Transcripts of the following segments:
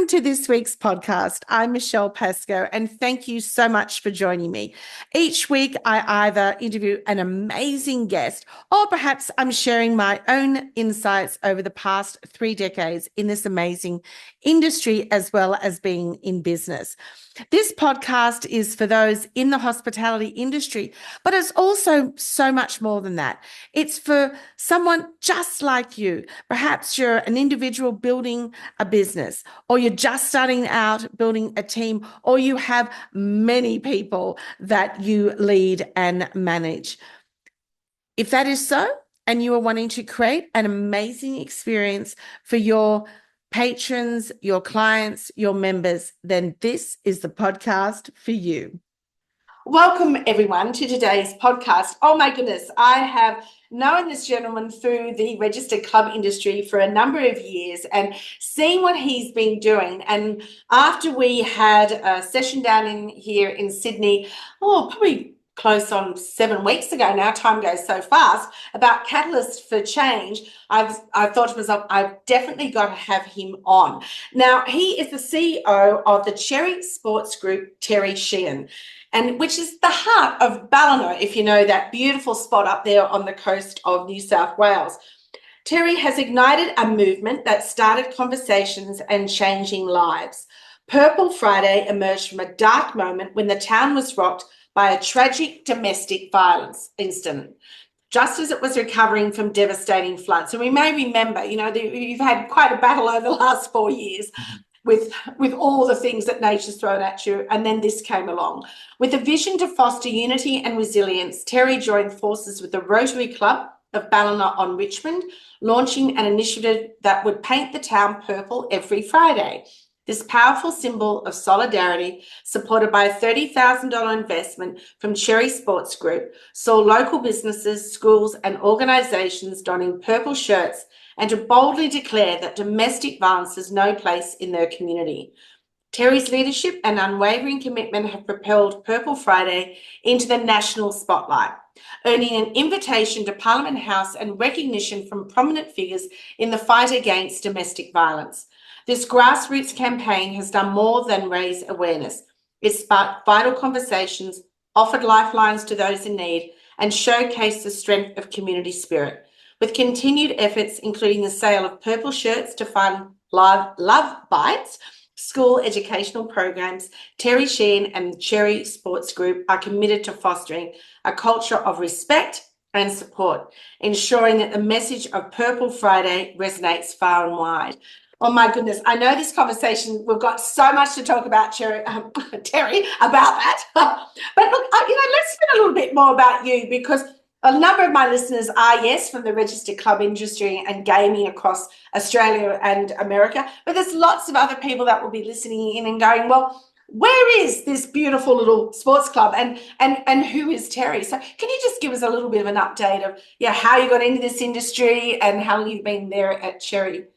Welcome to this week's podcast. I'm Michelle Pascoe, and thank you so much for joining me. Each week, I either interview an amazing guest, or perhaps I'm sharing my own insights over the past 3 decades in this amazing industry, as well as being in business. This podcast is for those in the hospitality industry, but it's also so much more than that. It's for someone just like you. Perhaps you're an individual building a business, or you're just starting out building a team, or you have many people that you lead and manage. If that is so, and you are wanting to create an amazing experience for your patrons, your clients, your members, then this is the podcast for you. Welcome, everyone, to today's podcast. Oh, my goodness. I have known this gentleman through the registered club industry for a number of years and seeing what he's been doing. And after we had a session down here in Sydney, probably close on 7 weeks ago now, time goes so fast, about Catalyst for Change, I thought to myself, I've definitely got to have him on. Now, he is the CEO of the Cherry Sports Group, Tere Sheehan, and which is the heart of Ballina, if you know that beautiful spot up there on the coast of New South Wales. Tere has ignited a movement that started conversations and changing lives. Purple Friday emerged from a dark moment when the town was rocked by a tragic domestic violence incident, just as it was recovering from devastating floods. And we may remember, you've had quite a battle over the last 4 years with all the things that nature's thrown at you, and then this came along. With a vision to foster unity and resilience, Tere joined forces with the Rotary Club of Ballina on Richmond, launching an initiative that would paint the town purple every Friday. This powerful symbol of solidarity, supported by a $30,000 investment from Cherry Sports Group, saw local businesses, schools and organisations donning purple shirts and to boldly declare that domestic violence has no place in their community. Tere's leadership and unwavering commitment have propelled Purple Friday into the national spotlight, earning an invitation to Parliament House and recognition from prominent figures in the fight against domestic violence. This grassroots campaign has done more than raise awareness. It sparked vital conversations, offered lifelines to those in need, and showcased the strength of community spirit. With continued efforts, including the sale of purple shirts to fund Love Bites, school educational programs, Tere Sheehan and the Cherry Sports Group are committed to fostering a culture of respect and support, ensuring that the message of Purple Friday resonates far and wide. Oh my goodness, I know this conversation, we've got so much to talk about, Tere, about that. But look, let's spin a little bit more about you, because a number of my listeners are, yes, from the registered club industry and gaming across Australia and America, but there's lots of other people that will be listening in and going, well, where is this beautiful little sports club and who is Tere? So can you just give us a little bit of an update of how you got into this industry and how long you've been there at Cherry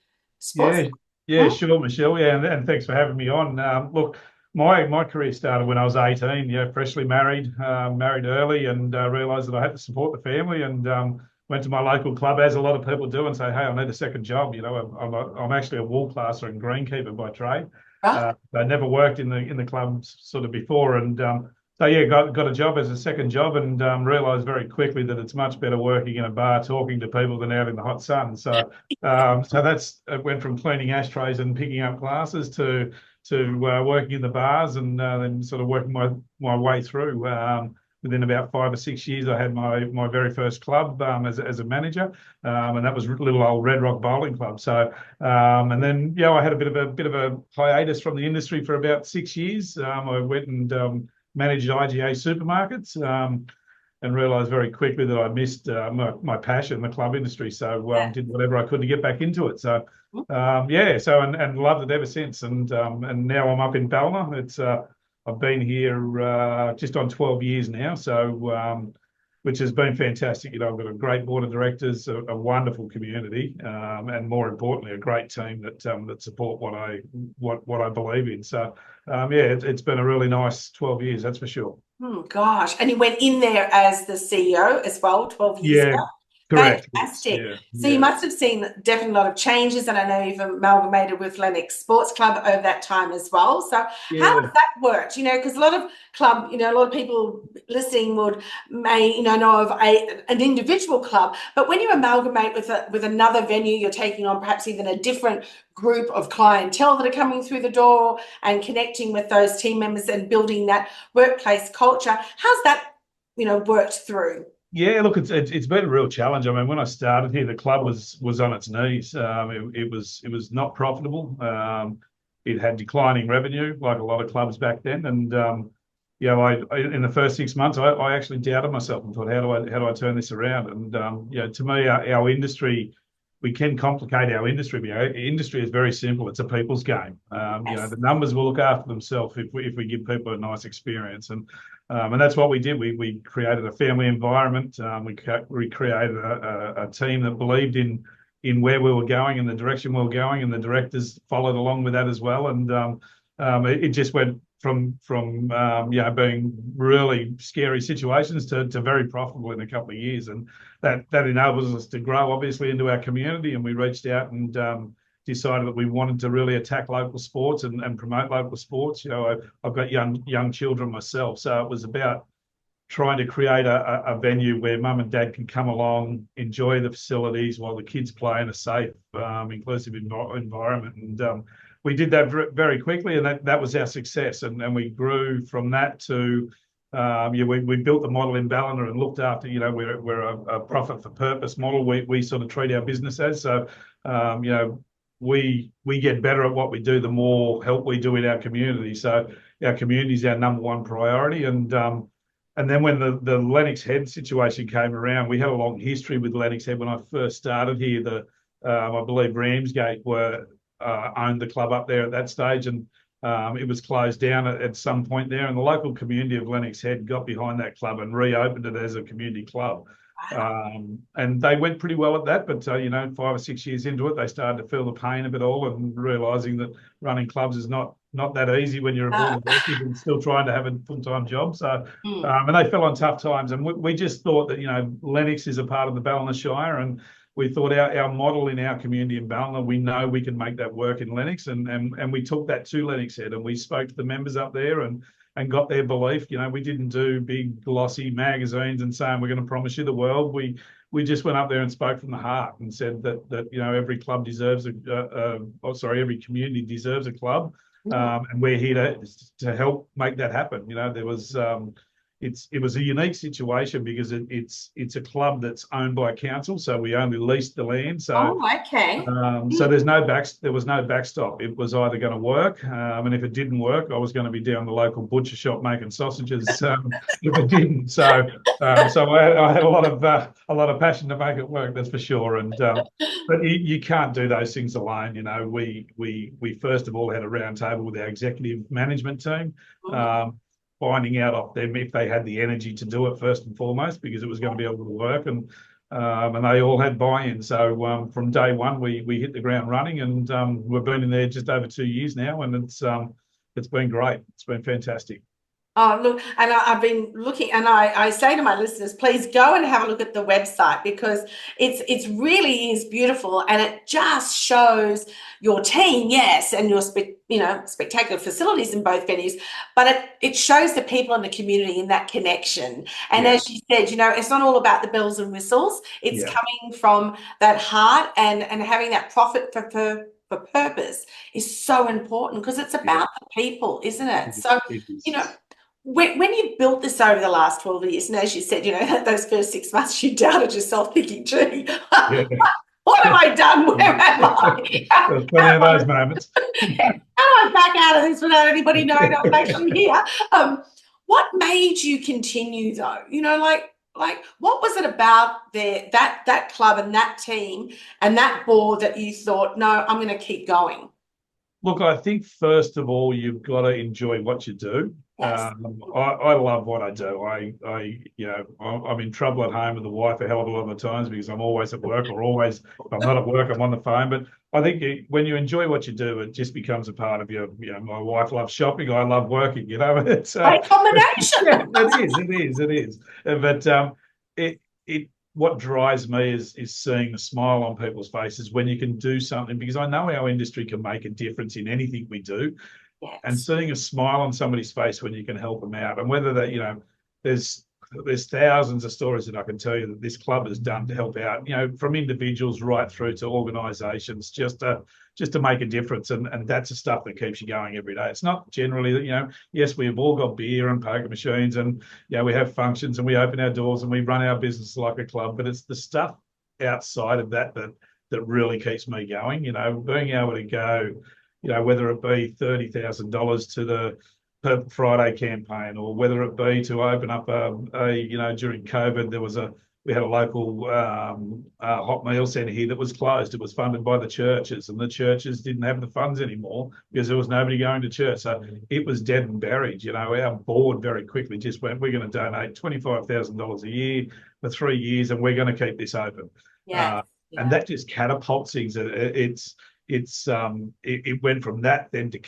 Sports? Yeah, sure, Michelle. Yeah, and thanks for having me on. Look, my career started when I was 18. Freshly married, married early, and realised that I had to support the family, and went to my local club, as a lot of people do, and say, hey, I need a second job. I'm actually a wool classer and greenkeeper by trade. Right. I never worked in the clubs sort of before, and got a job as a second job, and realised very quickly that it's much better working in a bar talking to people than out in the hot sun. So it went from cleaning ashtrays and picking up glasses to working in the bars, and then sort of working my way through. Within about 5 or 6 years, I had my very first club as a manager, and that was little old Red Rock Bowling Club. So, and then I had a bit of a hiatus from the industry for about 6 years. I went and managed IGA supermarkets, and realised very quickly that I missed my passion, the club industry. So did whatever I could to get back into it. So and loved it ever since. And now I'm up in Ballina. I've been here just on 12 years now. So which has been fantastic. I've got a great board of directors, a wonderful community, and more importantly, a great team that support what I believe in. So it's been a really nice 12 years, that's for sure. Oh gosh, and you went in there as the CEO as well 12 years ago. Correct. Yes. Fantastic. Yeah. So you Yeah. must have seen definitely a lot of changes, and I know you've amalgamated with Lennox Sports Club over that time as well. So how Yeah. has that worked? Because a lot of club, a lot of people listening may know of an individual club, but when you amalgamate with another venue, you're taking on perhaps even a different group of clientele that are coming through the door and connecting with those team members and building that workplace culture. How's that, worked through? Yeah, look, it's been a real challenge. I mean, when I started here, the club was on its knees. It was not profitable. It had declining revenue, like a lot of clubs back then. And I in the first 6 months, I actually doubted myself and thought, how do I turn this around? And to me, our industry, we can complicate our industry, but our industry is very simple. It's a people's game. Yes. The numbers will look after themselves if we give people a nice experience. And that's what we did. We created a family environment. We created a team that believed in where we were going and the direction we were going, and the directors followed along with that as well. And it just went from being really scary situations to very profitable in a couple of years, and that enables us to grow obviously into our community. And we reached out and decided that we wanted to really attack local sports and promote local sports. I've got young children myself, so it was about trying to create a venue where mum and dad can come along, enjoy the facilities while the kids play in a safe, inclusive environment. And we did that very quickly, and that was our success. And we grew from that to, we built the model in Ballina and looked after, we're a profit for purpose model. We sort of treat our business as. So, we get better at what we do the more help we do in our community. So our community is our number one priority. And then when the Lennox Head situation came around, we had a long history with Lennox Head. When I first started here, I believe Ramsgate owned the club up there at that stage, and it was closed down at some point there. And the local community of Lennox Head got behind that club and reopened it as a community club. And they went pretty well at that, but 5 or 6 years into it, they started to feel the pain of it all and realising that running clubs is not that easy when you're a board of directors and still trying to have a full-time job. So, and they fell on tough times. And we just thought that Lennox is a part of the Ballina Shire, and we thought our model in our community in Ballina, we know we can make that work in Lennox, and we took that to Lennox Head, and we spoke to the members up there and got their belief. We didn't do big glossy magazines and saying we're going to promise you the world. We just went up there and spoke from the heart and said that every club deserves every community deserves a club, and we're here to help make that happen. There was it was a unique situation because it's a club that's owned by council, so we only leased the land. So Okay. so there was no backstop. It was either going to work, and if it didn't work, I was going to be down the local butcher shop making sausages. If it didn't, so I had a lot of passion to make it work. That's for sure. And but you can't do those things alone. We first of all had a round table with our executive management team. Finding out off them if they had the energy to do it first and foremost, because it was going to be able to work, and they all had buy-in. So from day one, we hit the ground running, and we've been in there just over 2 years now, and it's been great. It's been fantastic. Oh, look, and I've been looking, and I say to my listeners, please go and have a look at the website, because it's really is beautiful, and it just shows your team, yes, and your spectacular facilities in both venues, but it shows the people in the community in that connection. And as you said, it's not all about the bells and whistles. It's coming from that heart, and having that profit for purpose is so important, because it's about the people, isn't it? So, It is. When you built this over the last 12 years, and as you said, those first 6 months, you doubted yourself, thinking, gee, what have I done? Where am I? There's plenty of those moments. How do I back out of this without anybody knowing I'm actually here? What made you continue, though? Like what was it about that club and that team and that board that you thought, no, I'm going to keep going? Look, I think first of all, you've got to enjoy what you do. Yes. I love what I do. I'm in trouble at home with the wife a hell of a lot of the times because I'm always at work, or always, if I'm not at work, I'm on the phone. But I think when you enjoy what you do, it just becomes a part of your. My wife loves shopping. I love working. It's Great combination. yeah, it is. But what drives me is seeing the smile on people's faces when you can do something, because I know our industry can make a difference in anything we do, and Yes. seeing a smile on somebody's face when you can help them out, and whether that, there's thousands of stories that I can tell you that this club has done to help out, from individuals right through to organisations, just to make a difference, and that's the stuff that keeps you going every day. It's not generally that, yes, we've all got beer and poker machines, and we have functions and we open our doors and we run our business like a club, but it's the stuff outside of that really keeps me going. Being able to go, whether it be $30,000 to the Purple Friday campaign, or whether it be to open up during COVID, we had a local hot meal centre here that was closed. It was funded by the churches, and the churches didn't have the funds anymore because there was nobody going to church. So it was dead and buried. Our board very quickly just went, we're going to donate $25,000 a year for 3 years, and we're going to keep this open. Yeah. And that just catapults things. It went from that then to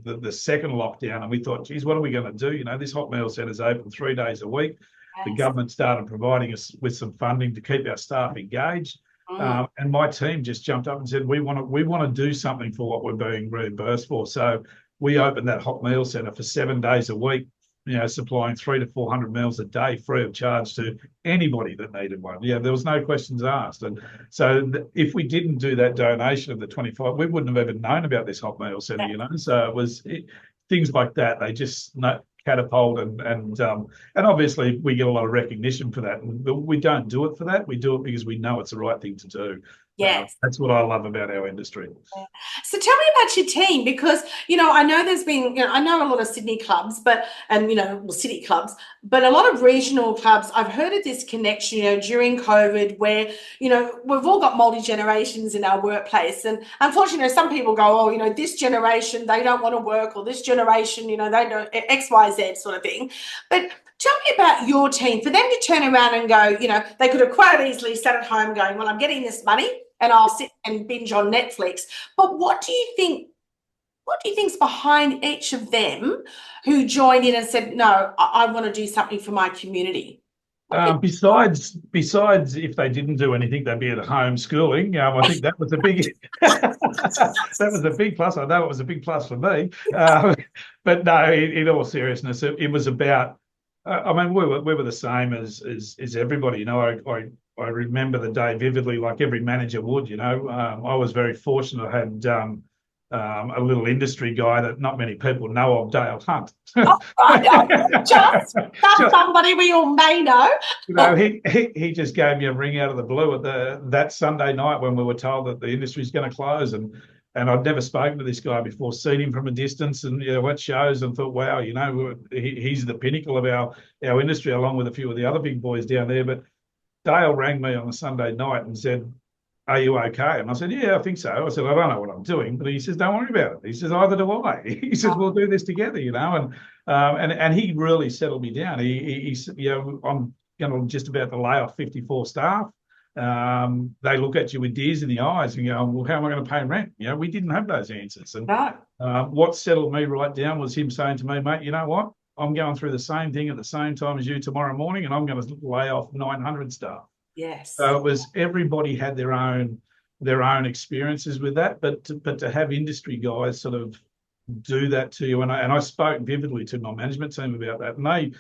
the second lockdown, and we thought, geez, what are we going to do? This hot meal centre is open 3 days a week. The government started providing us with some funding to keep our staff engaged, and my team just jumped up and said, we want to do something for what we're being reimbursed for. So we opened that hot meal centre for 7 days a week, supplying 300 to 400 meals a day free of charge to anybody that needed one. There was no questions asked. And so if we didn't do that donation of the 25, we wouldn't have even known about this hot meal centre, So it was things like that. They just catapult, and obviously we get a lot of recognition for that. But we don't do it for that. We do it because we know it's the right thing to do. Yes. That's what I love about our industry. So tell me about your team, because I know there's been, I know a lot of Sydney clubs, city clubs, but a lot of regional clubs. I've heard of this connection, during COVID, where we've all got multi-generations in our workplace, and unfortunately, some people go, oh, this generation, they don't want to work, or this generation, they don't X, Y, Z sort of thing. But tell me about your team, for them to turn around and go, they could have quite easily sat at home going, well, I'm getting this money and I'll sit and binge on Netflix. But what do you think? What do you think's behind each of them who joined in and said, no, I want to do something for my community? Besides, if they didn't do anything, they'd be at home schooling. I think that was a big that was a big plus. I know it was a big plus for me. But no, in all seriousness, it was about. I mean, we were the same as everybody. I remember the day vividly, like every manager would. I was very fortunate. I had a little industry guy that not many people know of, Dale Hunt. Just somebody we all may know. He just gave me a ring out of the blue at that Sunday night when we were told that the industry's going to close, and I'd never spoken to this guy before, seen him from a distance, and went shows and thought, wow, he's the pinnacle of our industry, along with a few of the other big boys down there. But Dale rang me on a Sunday night and said, are you okay? And I said, yeah, I think so. I said, I don't know what I'm doing. But he says, don't worry about it. He says, either do I. He says, we'll do this together, and he really settled me down. He said, I'm going to just about to lay off 54 staff. They look at you with tears in the eyes and go, well, how am I going to pay rent? We didn't have those answers. And what settled me right down was him saying to me, mate, you know what? I'm going through the same thing at the same time as you tomorrow morning, and I'm going to lay off 900 staff. Yes. So it was, everybody had their own experiences with that, but to have industry guys sort of do that to you, and I spoke vividly to my management team about that, and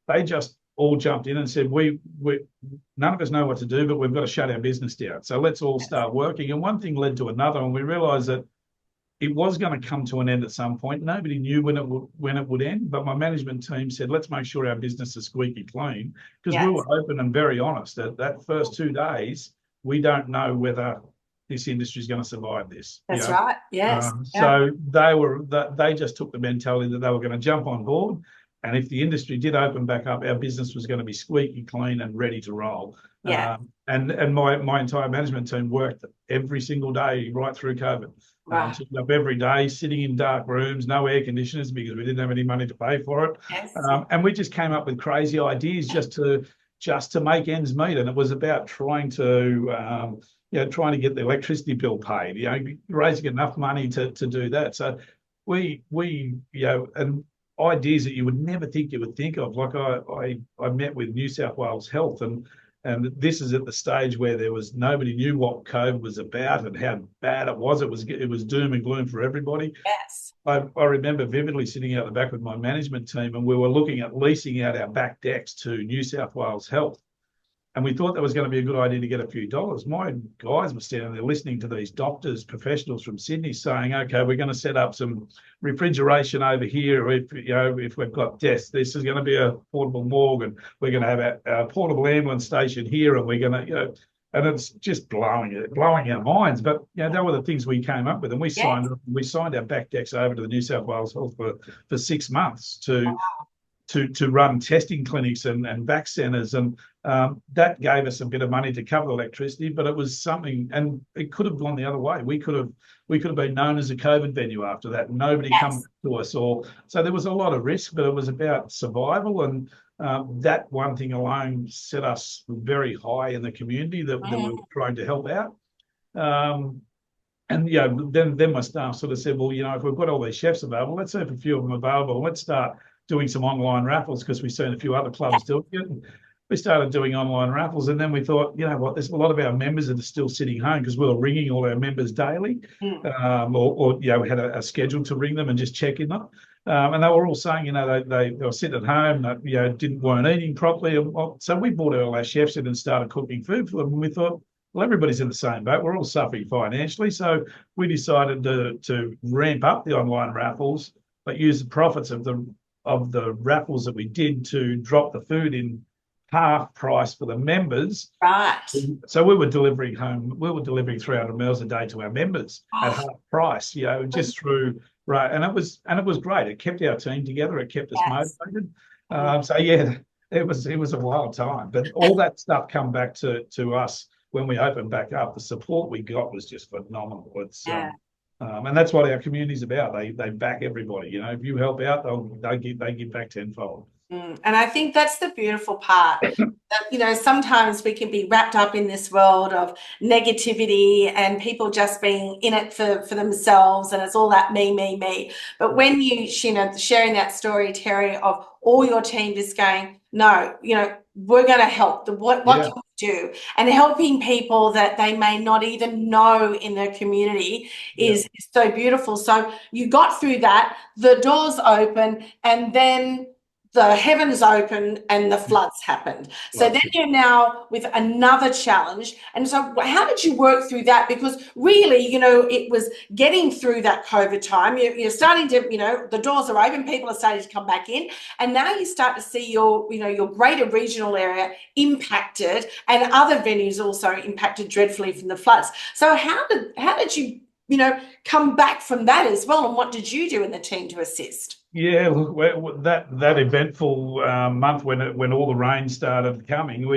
they just all jumped in and said, we none of us know what to do, but we've got to shut our business down. So let's all start working. And one thing led to another, and we realised that it was going to come to an end at some point. Nobody knew when it would end, but my management team said, let's make sure our business is squeaky clean, because we were open and very honest. That first 2 days, we don't know whether this industry is going to survive this. That's right. Yes. So they just took the mentality that they were going to jump on board, and if the industry did open back up, our business was going to be squeaky clean and ready to roll. And my entire management team worked every single day right through COVID. Sitting up every day, sitting in dark rooms, no air conditioners because we didn't have any money to pay for it. Yes. And we just came up with crazy ideas just to make ends meet. And it was about trying to get the electricity bill paid, raising enough money to do that. So we and ideas that you would never think you would think of. Like I met with New South Wales Health, and And this is at the stage where nobody knew what COVID was about and how bad it was. It was doom and gloom for everybody. Yes. I remember vividly sitting out the back with my management team, and we were looking at leasing out our back decks to New South Wales Health. And we thought that was going to be a good idea to get a few dollars. My guys were standing there listening to these doctors, professionals from Sydney saying, okay, we're going to set up some refrigeration over here. If we've got deaths, this is going to be a portable morgue, and we're going to have a portable ambulance station here, and we're going to, and it's just blowing our minds. But that were the things we came up with, and we signed our back decks over to the New South Wales Health for 6 months to run testing clinics and vac centres, and that gave us a bit of money to cover the electricity. But it was something, and it could have gone the other way. We could have been known as a COVID venue after that. Nobody come to us, so there was a lot of risk, but it was about survival, and that one thing alone set us very high in the community that we were trying to help out. And then my staff sort of said, well, if we've got all these chefs available, let's see if a few of them are available. Let's start doing some online raffles, because we've seen a few other clubs doing it. And we started doing online raffles, and then we thought, there's a lot of our members that are still sitting home, because we were ringing all our members daily, or we had a schedule to ring them and just check in them. And they were all saying, they were sitting at home, weren't eating properly. So we brought all our chefs in and started cooking food for them. And we thought, well, everybody's in the same boat. We're all suffering financially. So we decided to ramp up the online raffles, but use the profits of the raffles that we did to drop the food in half price for the members. Right. So we were delivering 300 meals a day to our members at half price, just through, right. And it was great. It kept our team together. It kept us motivated. It was a wild time, but all that stuff come back to us when we opened back up. The support we got was just phenomenal. And that's what our community's about. They back everybody. If you help out, they give back tenfold. And I think that's the beautiful part. That, sometimes we can be wrapped up in this world of negativity and people just being in it for themselves, and it's all that me. But when you sharing that story, Tere, of all your team just going, no, we're going to help. What can we do? And helping people that they may not even know in their community is so beautiful. So you got through that, the doors open, and then the heavens opened and the floods happened. So then you're now with another challenge. And so how did you work through that? Because really, it was getting through that COVID time. You're starting to, the doors are open, people are starting to come back in. And now you start to see your greater regional area impacted, and other venues also impacted dreadfully from the floods. So how did you, come back from that as well? And what did you do in the team to assist? Yeah, look, that eventful month when all the rain started coming,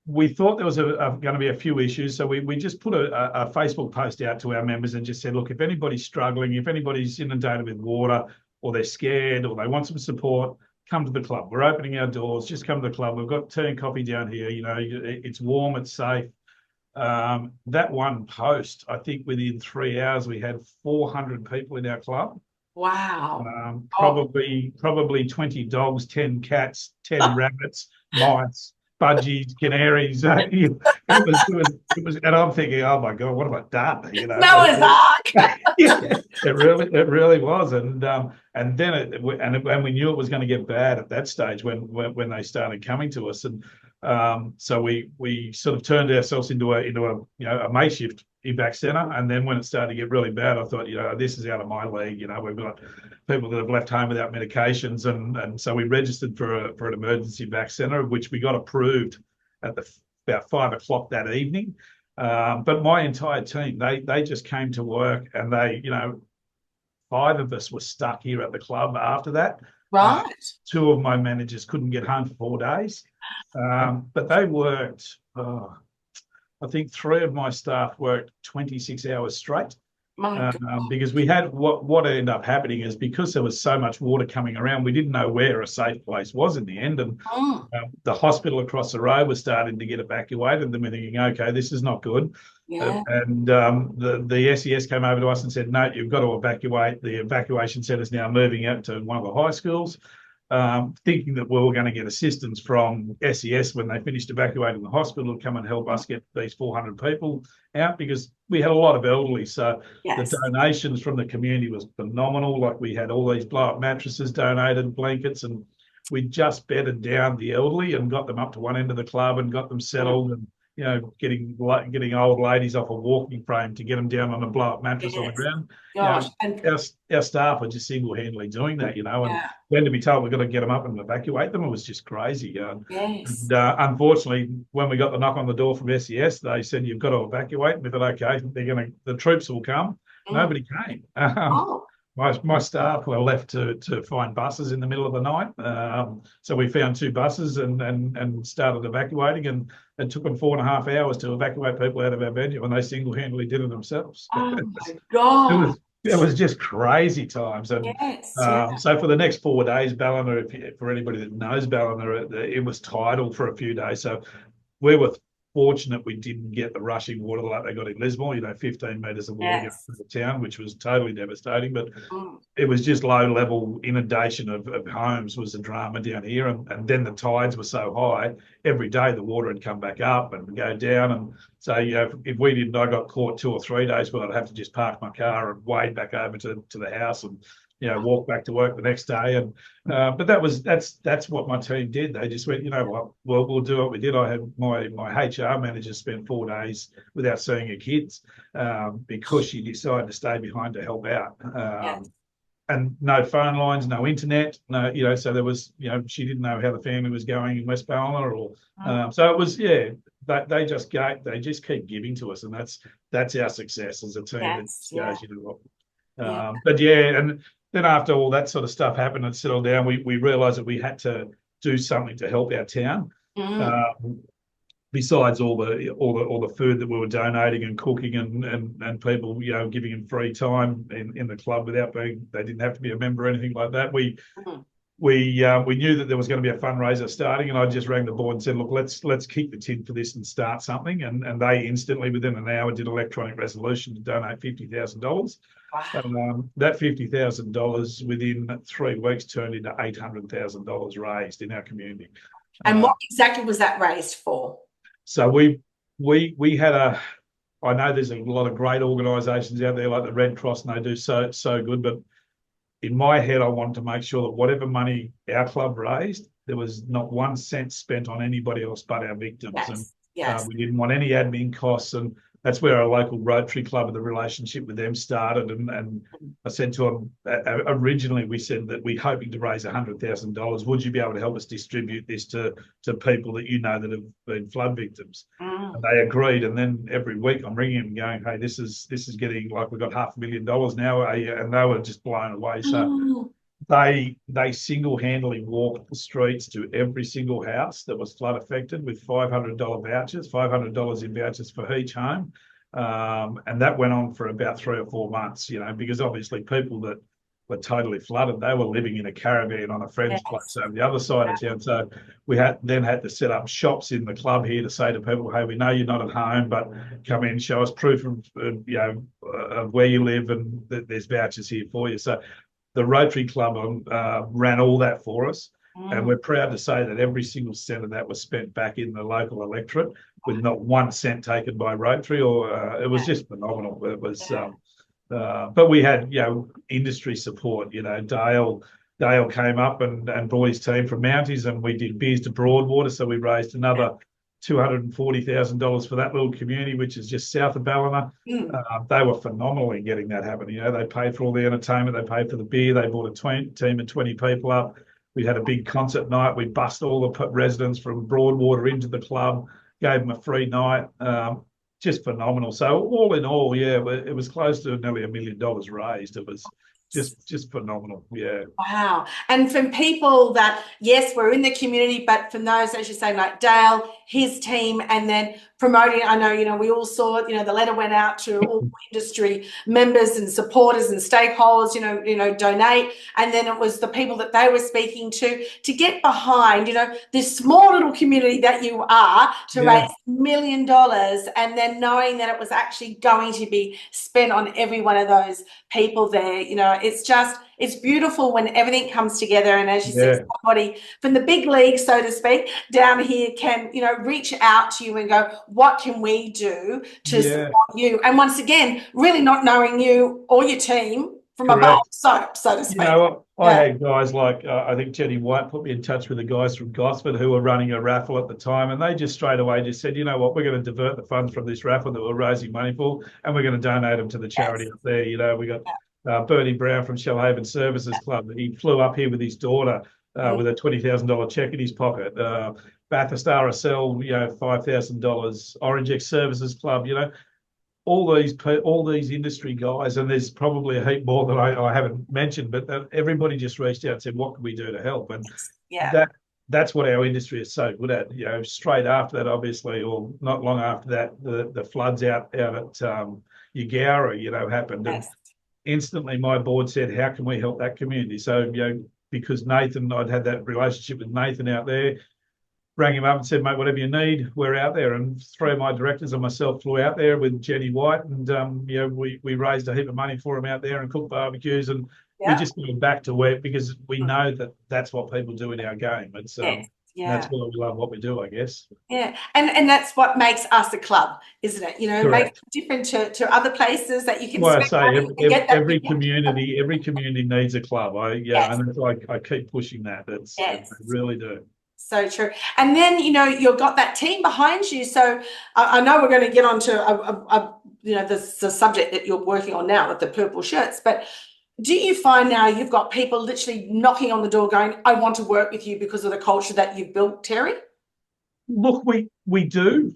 we thought there was going to be a few issues. So we just put a Facebook post out to our members and just said, look, if anybody's struggling, if anybody's inundated with water, or they're scared, or they want some support, come to the club. We're opening our doors. Just come to the club. We've got tea and coffee down here. It's warm, it's safe. That one post, I think within 3 hours, we had 400 people in our club. Wow. Probably 20 dogs, 10 cats, 10 rabbits, mice, budgies, canaries. It was, and I'm thinking, oh my God, what have I done? Noah's Ark. It really was, and then and we knew it was going to get bad at that stage when they started coming to us, and so we sort of turned ourselves into a makeshift evac centre. And then when it started to get really bad, I thought, this is out of my league. We've got people that have left home without medications, and so we registered for an emergency evac centre, which we got approved at about 5 o'clock that evening. But my entire team, they just came to work, and they, 5 of us were stuck here at the club after that. Right. 2 of my managers couldn't get home for 4 days. But they worked, I think 3 of my staff worked 26 hours straight. Because we had what ended up happening is, because there was so much water coming around, we didn't know where a safe place was in the end. And the hospital across the road was starting to get evacuated. And then we're thinking, okay, this is not good. And the SES came over to us and said, no, you've got to evacuate. The evacuation centre is now moving out to one of the high schools. thinking that we were going to get assistance from SES when they finished evacuating the hospital to come and help us get these 400 people out, because we had a lot of elderly. So the Yes. donations from the community was phenomenal. Like, we had all these blow-up mattresses donated, blankets, and we just bedded down the elderly and got them up to one end of the club and got them settled, and getting old ladies off a walking frame to get them down on a blow-up mattress on the Yes. ground. Gosh. And Our staff were just single-handedly doing that, and yeah. then to be told we've got to get them up and evacuate them, it was just crazy. Yes. Unfortunately, when we got the knock on the door from SES, they said, "You've got to evacuate." And we thought, okay, the troops will come. Nobody came. Oh. My staff were left to find buses in the middle of the night. So we found 2 buses and started evacuating, and it took them 4.5 hours to evacuate people out of our venue, and they single-handedly did it themselves. Oh my God. It was just crazy times. And Yes. Yeah. so for the next 4 days, Ballina, for anybody that knows Ballina, it was tidal for a few days. So we were fortunate we didn't get the rushing water like they got in Lismore, 15 metres of water going through the town, which was totally devastating. But it was just low-level inundation of homes was a drama down here. And then the tides were so high, every day the water would come back up and go down. And so, if we didn't, I got caught 2 or 3 days where I'd have to just park my car and wade back over to the house and walk back to work the next day. And but that's what my team did. They just went, what, well, we'll do what we did. I had my HR manager spent 4 days without seeing her kids because she decided to stay behind to help out. And no phone lines, no internet, no, so there was, she didn't know how the family was going in West Ballina, or so it was, they just keep giving to us, and that's our success as a team. But and then after all that sort of stuff happened and settled down, we realised that we had to do something to help our town. Besides all the food that we were donating and cooking and people giving them free time in the club without they didn't have to be a member or anything like that. We knew that there was going to be a fundraiser starting, and I just rang the board and said, look, let's kick the tin for this and start something. And they instantly, within an hour, did electronic resolution to donate $50,000. Wow. That $50,000 within 3 weeks turned into $800,000 raised in our community. And what exactly was that raised for? So we had I know there's a lot of great organisations out there like the Red Cross, and they do so good, but in my head, I wanted to make sure that whatever money our club raised, there was not 1 cent spent on anybody else but our victims. Yes. And we didn't want any admin costs, and that's where our local Rotary Club and the relationship with them started. And I said to them, originally we said that we're hoping to raise $100,000. Would you be able to help us distribute this to people that that have been flood victims? And they agreed. And then every week I'm ringing them going, hey, this is getting like we've got $500,000 now, and they were just blown away. So they single-handedly walked the streets to every single house that was flood affected with $500 vouchers, $500 in vouchers for each home. And that went on for about 3 or 4 months, because obviously people that were totally flooded, they were living in a caravan on a friend's place over the other side of town. So we had to set up shops in the club here to say to people, hey, we know you're not at home, but come in, show us proof of where you live, and there's vouchers here for you. So the Rotary Club ran all that for us, and we're proud to say that every single cent of that was spent back in the local electorate, with not 1 cent taken by Rotary. Or it was just phenomenal. It was, but we had industry support. Dale came up and brought his team from Mounties, and we did beers to Broadwater, so we raised another $240,000 for that little community, which is just south of Ballina. They were phenomenal in getting that happen. They paid for all the entertainment, they paid for the beer, they brought a team of 20 people up. We had a big concert night. We bussed all the residents from Broadwater into the club, gave them a free night. Just phenomenal. So all in all, it was close to nearly $1 million raised. It was just phenomenal. Wow. And from people that, yes, we're in the community, but from those, as you say, like Dale, his team, and then promoting, I know, we all saw it, the letter went out to all industry members and supporters and stakeholders, donate. And then it was the people that they were speaking to get behind, this small little community that you are, to raise $1 million, and then knowing that it was actually going to be spent on every one of those people there. it's beautiful when everything comes together. And as you said, Yeah, somebody from the big league, so to speak, down here can, reach out to you and go, what can we do to yeah, support you? And once again, really not knowing you or your team from above, correct. so to You speak. know, I Yeah. had guys like I think Jenny White put me in touch with the guys from Gosford who were running a raffle at the time, and they just straight away just said, you know what, we're going to divert the funds from this raffle that we're raising money for, and we're going to donate them to the charity Yes. up there. You know, we got Bernie Brown from Shellhaven Services Club. He flew up here with his daughter Mm. with a $20,000 check in his pocket. Bathurst RSL, $5,000. Orange X Services Club, all these industry guys, and there's probably a heap more that I haven't mentioned, but everybody just reached out and said, "What can we do to help?" And Yeah. that that's what our industry is so good at. Straight after that, obviously, or not long after that, the floods out at Eugowra, happened, and Yes. instantly my board said, "How can we help that community?" So because Nathan, I'd had that relationship with Nathan out there, rang him up and said, "Mate, whatever you need, we're out there." And three of my directors and myself flew out there with Jenny White, and we raised a heap of money for him out there and cooked barbecues, and we Yeah. just go back to work because we know that that's what people do in our game. It's Yes. that's Yeah. why we love what we do, I guess. Yeah, and that's what makes us a club, isn't it? Makes Correct. it different to other places that you can Why I spend say money and get that. every community needs a club. Yes, And I keep pushing that. I yes, really do. so true. And then you've got that team behind you. So I know we're going to get on to the subject that you're working on now with the purple shirts, but do you find now you've got people literally knocking on the door going, "I want to work with you because of the culture that you've built, Terry"? Look, we do.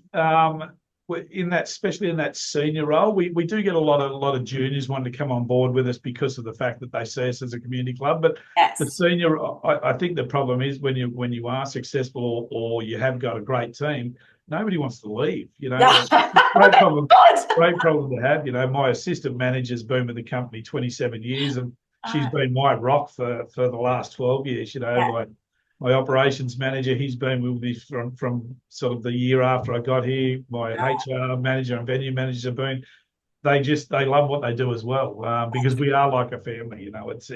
In that, especially in that senior role, we do get a lot of juniors wanting to come on board with us because of the fact that they see us as a community club. But the Yes. senior, I think the problem is when you are successful or you have got a great team, nobody wants to leave. Yeah. Great problem, Good. great problem to have. My assistant manager's been with the company 27 years, and she's been my rock for the last 12 years. Yeah. My operations manager, he's been with me from sort of the year after I got here. My HR manager and venue manager have been. They love what they do as well because we are like a family. It's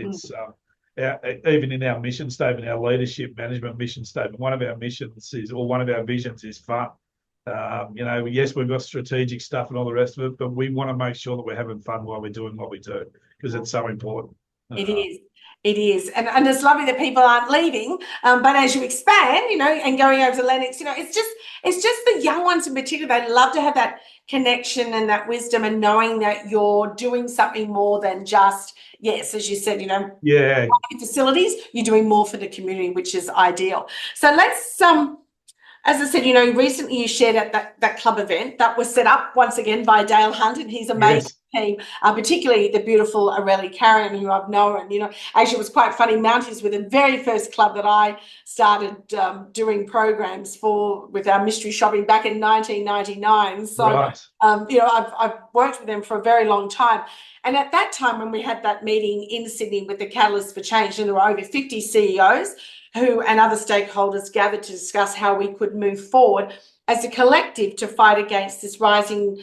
even in our mission statement, our leadership management mission statement. One of our missions one of our visions is fun. Yes, we've got strategic stuff and all the rest of it, but we want to make sure that we're having fun while we're doing what we do because it's so important. It is. It is. And it's lovely that people aren't leaving. But as you expand, and going over to Lennox, it's just the young ones in particular. They love to have that connection and that wisdom and knowing that you're doing something more than just, yes, as you said, Yeah. facilities, you're doing more for the community, which is ideal. So let's as I said, recently you shared at that club event that was set up once again by Dale Hunt and his amazing Yes. team, particularly the beautiful Aurelie Carrion, who I've known. Actually, it was quite funny. Mounties were the very first club that I started doing programs for with our mystery shopping back in 1999. So, Right. I've worked with them for a very long time. And at that time, when we had that meeting in Sydney with the Catalyst for Change, and there were over 50 CEOs and other stakeholders gathered to discuss how we could move forward as a collective to fight against this rising,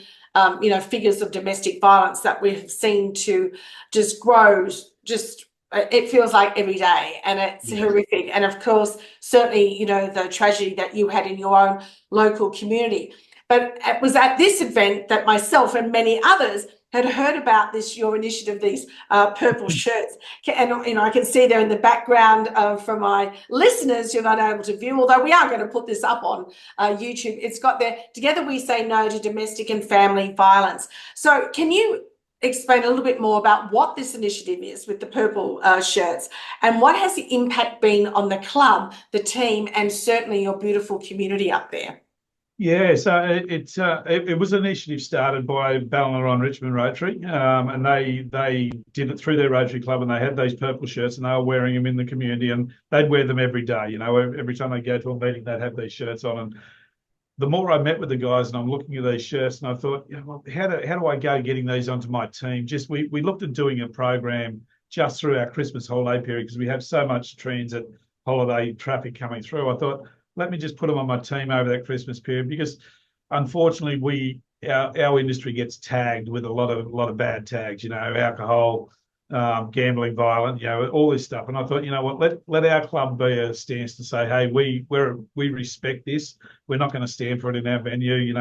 figures of domestic violence that we have seen to just grow. It feels like every day, and it's horrific. And of course, certainly, the tragedy that you had in your own local community. But it was at this event that myself and many others had heard about your initiative, these purple shirts. And, I can see there in the background for my listeners, you're not able to view, although we are going to put this up on YouTube. It's got there, "Together we say no to domestic and family violence." So can you explain a little bit more about what this initiative is with the purple shirts, and what has the impact been on the club, the team, and certainly your beautiful community up there? Yeah, so it was an initiative started by Ballina on Richmond Rotary, and they did it through their Rotary Club, and they had these purple shirts, and they were wearing them in the community, and they'd wear them every day. Every time they go to a meeting, they'd have these shirts on. And the more I met with the guys, and I'm looking at these shirts, and I thought, how do I go getting these onto my team? Just we looked at doing a program just through our Christmas holiday period because we have so much transit holiday traffic coming through. I thought, let me just put them on my team over that Christmas period because unfortunately our industry gets tagged with a lot of bad tags, alcohol, gambling, violent, all this stuff. And I thought, you know what, let our club be a stance to say, hey, we respect this. We're not going to stand for it in our venue.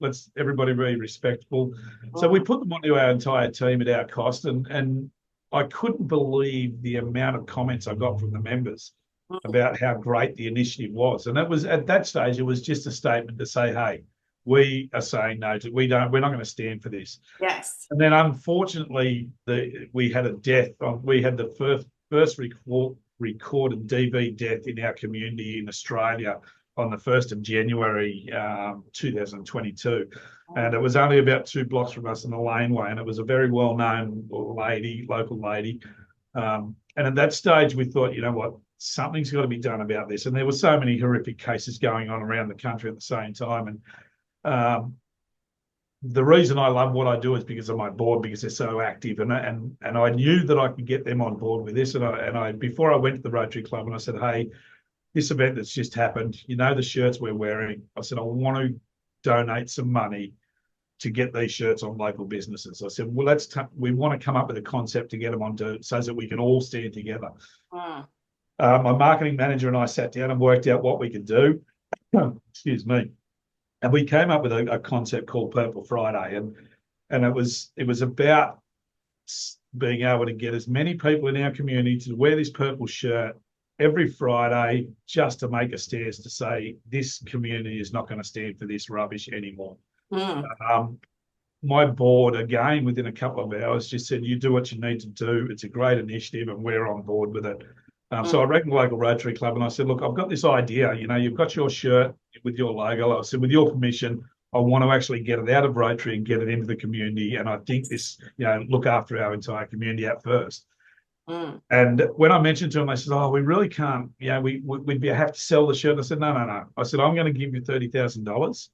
Let's everybody be respectful. So we put them onto our entire team at our cost, and I couldn't believe the amount of comments I got from the members about how great the initiative was. And it was at that stage, it was just a statement to say, hey, we are saying no to, we're not going to stand for this. Yes. And then unfortunately, we had a death. We had the first recorded DV death in our community in Australia on the 1st of January 2022. And it was only about 2 blocks from us in the laneway. And it was a very well-known local lady. And at that stage, we thought, you know what, something's got to be done about this. And there were so many horrific cases going on around the country at the same time. And the reason I love what I do is because of my board, because they're so active, and I knew that I could get them on board with this. And I before I went to the Rotary Club, and I said, hey, this event that's just happened, the shirts we're wearing. I said, I want to donate some money to get these shirts on local businesses. I said, well, we want to come up with a concept to get them onto so that we can all stand together. Wow. My marketing manager and I sat down and worked out what we could do. Excuse me. And we came up with a concept called Purple Friday, and it was about being able to get as many people in our community to wear this purple shirt every Friday, just to make a stance to say this community is not going to stand for this rubbish anymore. My board, again, within a couple of hours, just said, you do what you need to do. It's a great initiative, and we're on board with it. So I rang the local Rotary Club and I said, look, I've got this idea. You've got your shirt with your logo. I said, with your permission, I want to actually get it out of Rotary and get it into the community. And I think this, look after our entire community at first. And when I mentioned to them, they said, oh, we really can't, we'd have to sell the shirt. And I said, no. I said, I'm going to give you $30,000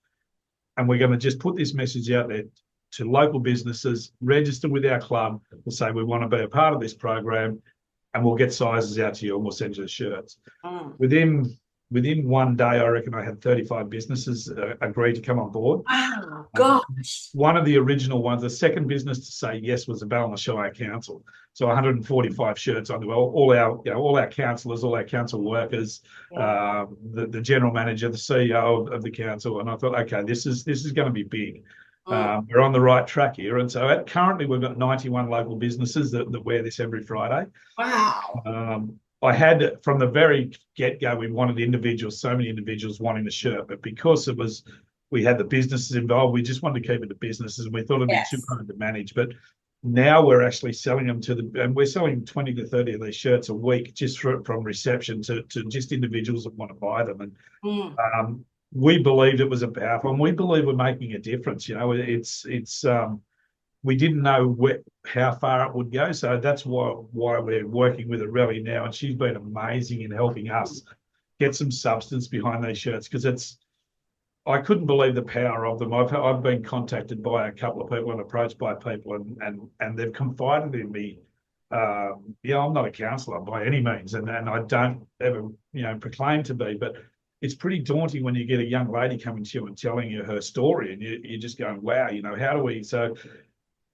and we're going to just put this message out there to local businesses, register with our club, and say we want to be a part of this program. And we'll get sizes out to you and we'll send you the shirts. Within 1 day, I reckon I had 35 businesses agree to come on board. Wow, gosh. One of the original ones, the second business to say yes was the Ballina Shire Council. So 145 shirts on all our councillors, all our council workers, the general manager, the CEO of the council. And I thought, okay, this is going to be big. We're on the right track here. And so currently we've got 91 local businesses that wear this every Friday. Wow. I had, from the very get-go, we wanted so many individuals wanting the shirt, but because we had the businesses involved, we just wanted to keep it to businesses, and we thought it'd be too hard to manage. But now we're actually selling them and we're selling 20 to 30 of these shirts a week, just from reception to just individuals that want to buy them. And we believed it was a powerful, and we believe we're making a difference. We didn't know how far it would go, so that's why we're working with Aurelie now, and she's been amazing in helping us get some substance behind these shirts, because I couldn't believe the power of them. I've been contacted by a couple of people and approached by people, and they've confided in me. I'm not a counsellor by any means, and I don't ever proclaim to be, but it's pretty daunting when you get a young lady coming to you and telling you her story, and you're just going, wow, how do we? So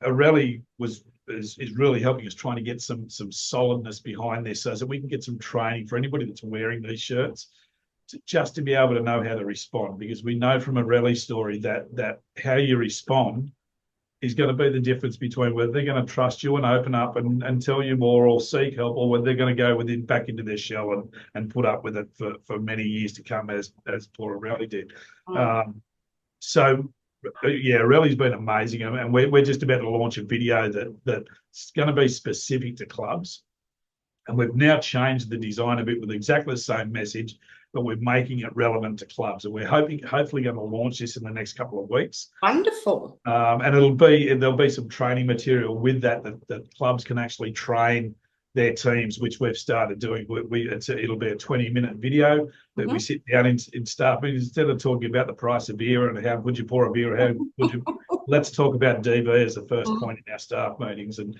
Aurelie is really helping us, trying to get some solidness behind this, so that we can get some training for anybody that's wearing these shirts, just to be able to know how to respond, because we know from Aurelie's story that how you respond is going to be the difference between whether they're going to trust you and open up and tell you more or seek help, or whether they're going to go back into their shell and put up with it for many years to come, as poor Aurelie did. Aurelie's been amazing, and we're just about to launch a video that's going to be specific to clubs. And we've now changed the design a bit with exactly the same message, but we're making it relevant to clubs. And we're hopefully going to launch this in the next couple of weeks. Wonderful. And there'll be some training material with that clubs can actually train their teams, which we've started doing. It'll be a 20-minute video that we sit down in staff meetings. Instead of talking about the price of beer and how would you pour a beer, let's talk about DV as the first point in our staff meetings. And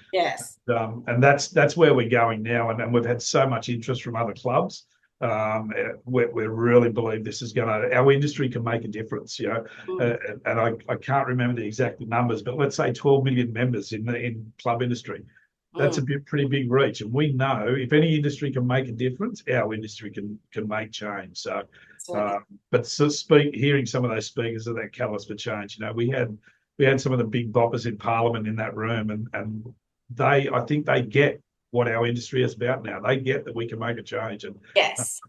and that's where we're going now. And we've had so much interest from other clubs. We really believe this is our industry can make a difference, and I can't remember the exact numbers, but let's say 12 million members in club industry. that's Mm. a pretty big reach. And we know if any industry can make a difference, our industry can make change. So, Absolutely. but hearing some of those speakers of that callous for change, we had some of the big boppers in Parliament in that room, and I think they get what our industry is about now. They get that we can make a change, Yes.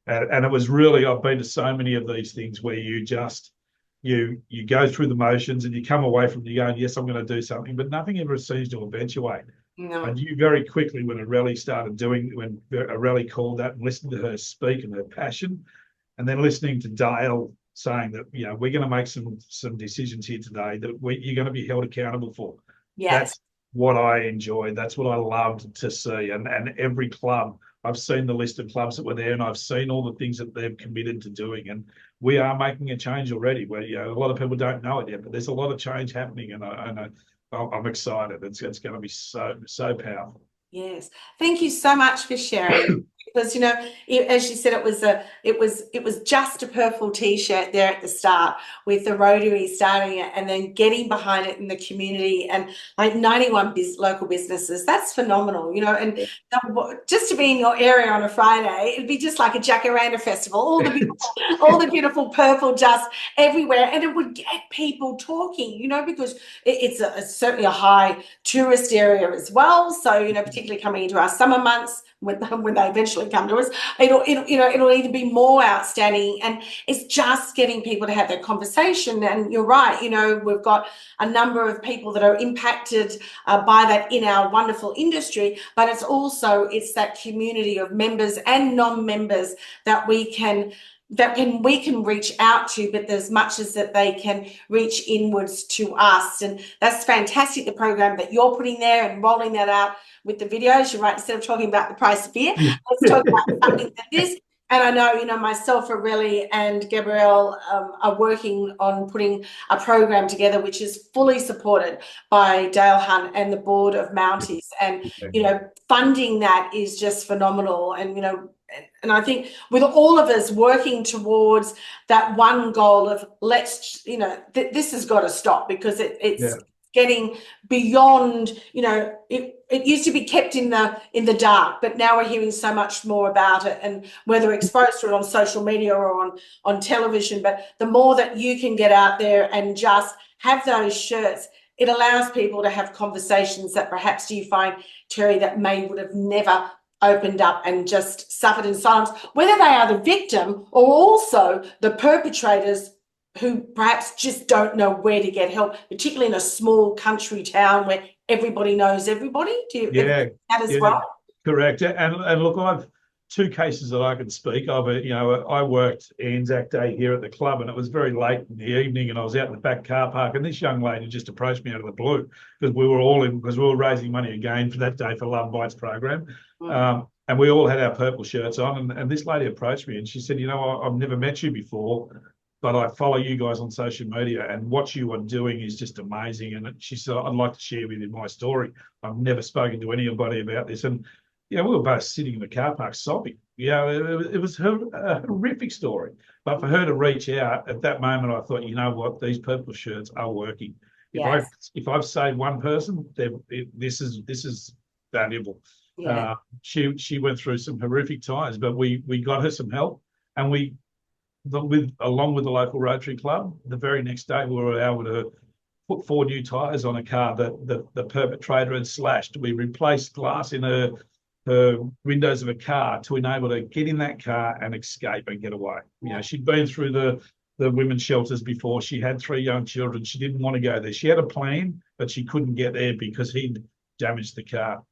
and it was really, I've been to so many of these things where you go through the motions and you come away from you going, yes, I'm going to do something, but nothing ever seems to eventuate. I No. knew very quickly when a rally called that, and listened to her speak and her passion, and then listening to Dale saying that, we're going to make some decisions here today that you're going to be held accountable for. Yes. That's what I enjoyed. That's what I loved to see. And every club, I've seen the list of clubs that were there, and I've seen all the things that they've committed to doing. And we are making a change already. Where a lot of people don't know it yet, but there's a lot of change happening, and I'm excited. It's going to be so powerful. Yes. Thank you so much for sharing. Because as you said, it was just a purple t-shirt there at the start, with the Rotary starting it and then getting behind it in the community, and like 91 local businesses. That's phenomenal, and just to be in your area on a Friday, it'd be just like a Jacaranda festival. All the beautiful purple just everywhere, and it would get people talking, because it's certainly a high tourist area as well. So, particularly coming into our summer months, when they eventually come to us, it'll even be more outstanding. And it's just getting people to have that conversation. And you're right, we've got a number of people that are impacted by that in our wonderful industry, but it's that community of members and non-members that we can reach out to, but as much as that they can reach inwards to us. And that's fantastic, the program that you're putting there and rolling that out with the videos. You're right, instead of talking about the price of beer, let's talk about something like this. And I know, myself, Aurelie and Gabrielle are working on putting a program together, which is fully supported by Dale Hunt and the Board of Mounties. And, funding that is just phenomenal. And I think with all of us working towards that one goal of this has got to stop, because it's getting beyond, it used to be kept in the dark, but now we're hearing so much more about it, and whether exposed to it on social media or on television. But the more that you can get out there and just have those shirts, it allows people to have conversations that perhaps, do you find, Tere, that would have never opened up and just suffered in silence, whether they are the victim or also the perpetrators who perhaps just don't know where to get help, particularly in a small country town where everybody knows everybody. Do you that as well? Correct. And look, I've two cases that I can speak of. I worked Anzac Day here at the club, and it was very late in the evening, and I was out in the back car park, and this young lady just approached me out of the blue, because we were raising money again for that day for Love Bites program. And we all had our purple shirts on, and this lady approached me and she said, I've never met you before, but I follow you guys on social media, and what you are doing is just amazing. And she said, I'd like to share with you my story. I've never spoken to anybody about this. And, we were both sitting in the car park sobbing. It was a horrific story. But for her to reach out at that moment, I thought, you know what, these purple shirts are working. Yes. If I've saved one person, this is valuable. Yeah. She went through some horrific times, but we got her some help, and along with the local Rotary Club, the very next day we were able to put 4 new tyres on a car that the perpetrator had slashed. We replaced glass in her windows of a car to enable her to get in that car and escape and get away. She'd been through the women's shelters before. She had 3 young children. She didn't want to go there. She had a plan, but she couldn't get there because he'd damaged the car.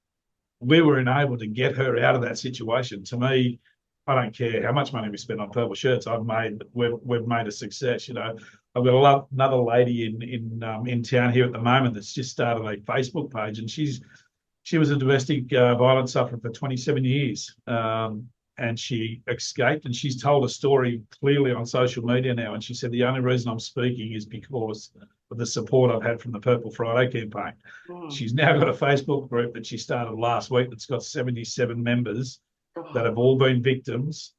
We were enabled to get her out of that situation. To me, I don't care how much money we spend on purple shirts. We've made a success. I've got another lady in town here at the moment that's just started a Facebook page, and she was a domestic violence sufferer for 27 years, and she escaped. And she's told a story clearly on social media now. And she said, the only reason I'm speaking is because of the support I've had from the Purple Friday campaign. She's now got a Facebook group that she started last week that's got 77 members that have all been victims,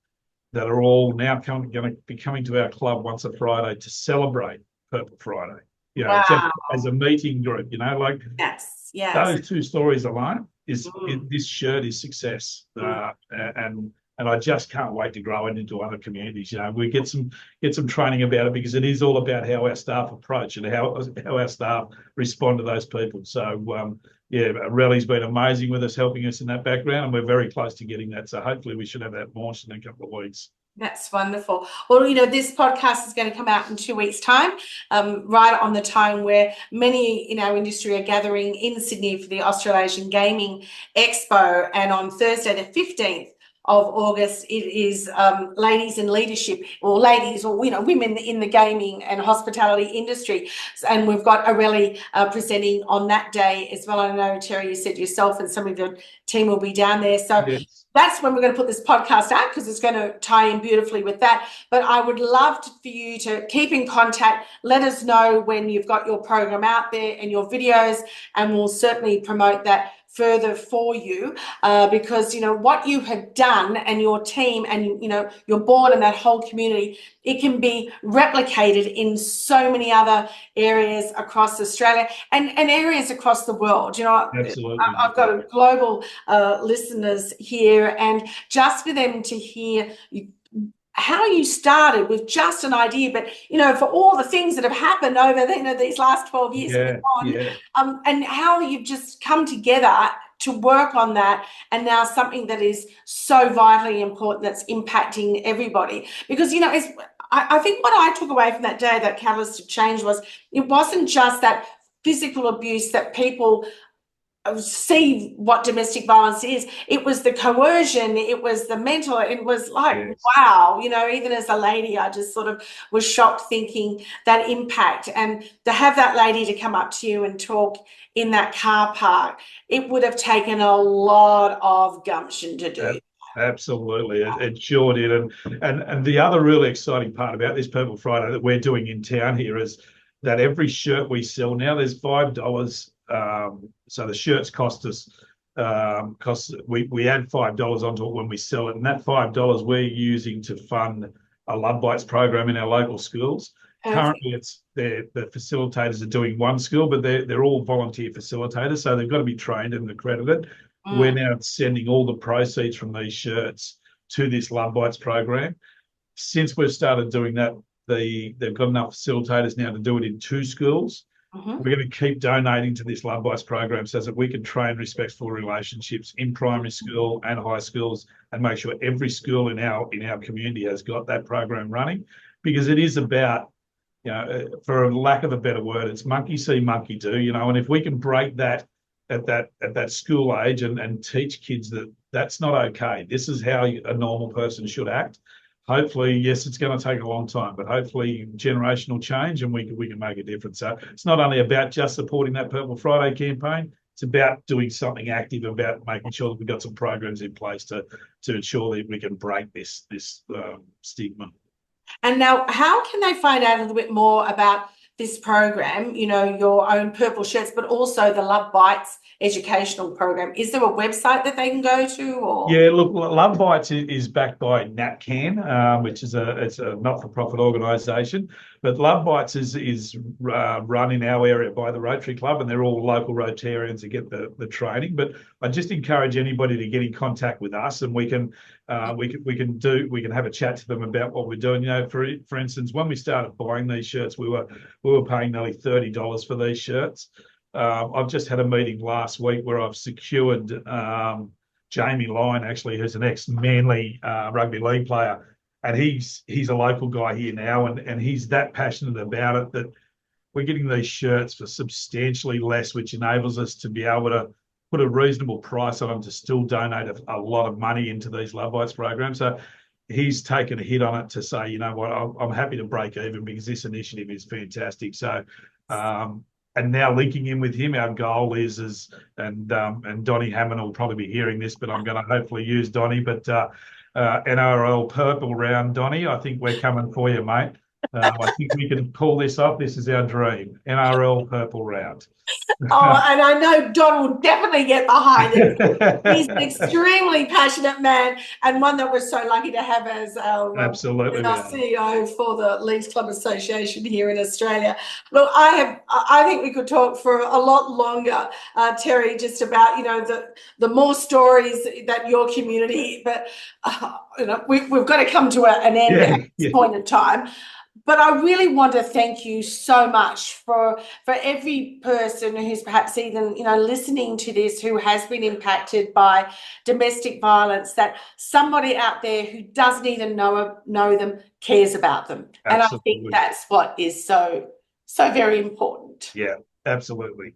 that are all now going to be coming to our club once a Friday to celebrate Purple Friday. just Wow. as a meeting group, like Yes. Yes. those two stories alone Mm, this shirt is success, mm. and I just can't wait to grow it into other communities. We get some training about it because it is all about how our staff approach and how our staff respond to those people. So yeah, Relly's been amazing with us, helping us in that background, and we're very close to getting that. So hopefully we should have that launched in a couple of weeks. That's wonderful. Well, this podcast is going to come out in 2 weeks' time, right on the time where many in our industry are gathering in Sydney for the Australasian Gaming Expo. And on Thursday, the 15th of August, it is ladies in leadership, or ladies, or women in the gaming and hospitality industry. And we've got Aurelie presenting on that day as well. I know, Terry, you said yourself and some of your team will be down there. So Yes. that's when we're going to put this podcast out, because it's going to tie in beautifully with that. But I would love for you to keep in contact. Let us know when you've got your program out there and your videos, and we'll certainly promote that further for you, because what you have done, and your team, and your board, and that whole community, it can be replicated in so many other areas across Australia, and areas across the world. Absolutely. I've got a global listeners here, and just for them to hear how you started with just an idea, but for all the things that have happened over these last 12 years and Yeah, beyond, yeah. and how you've just come together to work on that, and now something that is so vitally important that's impacting everybody. Because I think what I took away from that day, that catalyst of change, was it wasn't just that physical abuse that people see what domestic violence is. It was the coercion, it was the mental, it was like, Yes. wow, even as a lady, I just sort of was shocked, thinking that impact. And to have that lady to come up to you and talk in that car park, it would have taken a lot of gumption to do. Absolutely, it sure did. And the other really exciting part about this Purple Friday that we're doing in town here is that every shirt we sell now, there's $5. So the shirts cost us, we add $5 onto it when we sell it, and that $5 we're using to fund a Love Bites program in our local schools. Perfect. Currently, the facilitators are doing one school, but they're all volunteer facilitators, so they've got to be trained and accredited. We're Mm. now sending all the proceeds from these shirts to this Love Bites program. Since we've started doing that, they've got enough facilitators now to do it in 2 schools. Mhm. We're going to keep donating to this Love Bites program so that we can train respectful relationships in primary school and high schools, and make sure every school in our community has got that program running, because it is about, for lack of a better word, it's monkey see, monkey do, and if we can break that at that school age, and teach kids that that's not okay. This is how a normal person should act. Hopefully, yes, it's going to take a long time, but hopefully generational change, and we can make a difference. So it's not only about just supporting that Purple Friday campaign. It's about doing something active, about making sure that we've got some programs in place to ensure that we can break this stigma. And now, how can they find out a little bit more about this program, your own purple shirts, but also the Love Bites educational program? Is there a website that they can go to, or? Yeah, look, Love Bites is backed by NatCan, which is it's a not-for-profit organisation. But Love Bites is run in our area by the Rotary Club, and they're all local Rotarians that get the training. But I just encourage anybody to get in contact with us, and we can have a chat to them about what we're doing. For instance, when we started buying these shirts, we were paying nearly $30 for these shirts. I've just had a meeting last week where I've secured Jamie Lyon, actually, who's an ex-Manly rugby league player, and he's a local guy here now, and he's that passionate about it that we're getting these shirts for substantially less, which enables us to be able to put a reasonable price on them to still donate a lot of money into these Love Bites programs. So he's taken a hit on it to say, you know what, I'm happy to break even because this initiative is fantastic. So and now linking in with him, our goal is and Donny Hammond will probably be hearing this, but I'm going to hopefully use Donny. But NRL Purple Round, Donny, I think we're coming for you, mate. I think we can pull this off. This is our dream. NRL Purple Round. Oh, and I know Don will definitely get behind it. He's an extremely passionate man, and one that we're so lucky to have as Absolutely, our CEO for the Leagues Club Association here in Australia. Look, I think we could talk for a lot longer, Terry, just about the more stories that your community, but we've got to come to an end at this point in time. But I really want to thank you so much for every person who's perhaps even listening to this who has been impacted by domestic violence, that somebody out there who doesn't even know them cares about them. Absolutely. And I think that's what is so very important. Yeah, absolutely.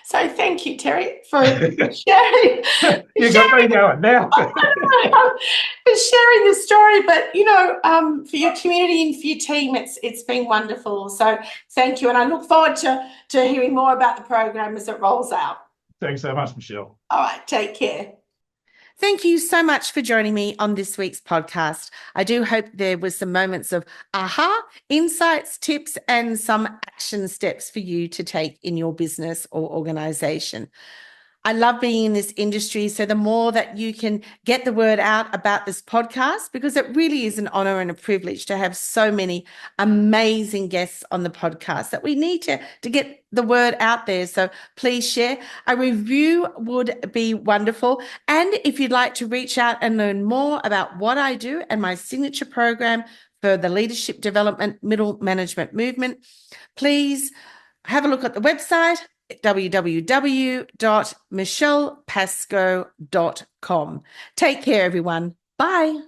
So thank you, Terry, for sharing. You got me going now. For sharing the story, but for your community and for your team, it's been wonderful. So thank you, and I look forward to hearing more about the program as it rolls out. Thanks so much, Michelle. All right, take care. Thank you so much for joining me on this week's podcast. I do hope there was some moments of aha, insights, tips, and some action steps for you to take in your business or organization. I love being in this industry, so the more that you can get the word out about this podcast, because it really is an honor and a privilege to have so many amazing guests on the podcast, that we need to get the word out there. So please share. A review would be wonderful. And if you'd like to reach out and learn more about what I do and my signature program for the leadership development middle management movement, please have a look at the website, www.michellepascoe.com. Take care, everyone. Bye.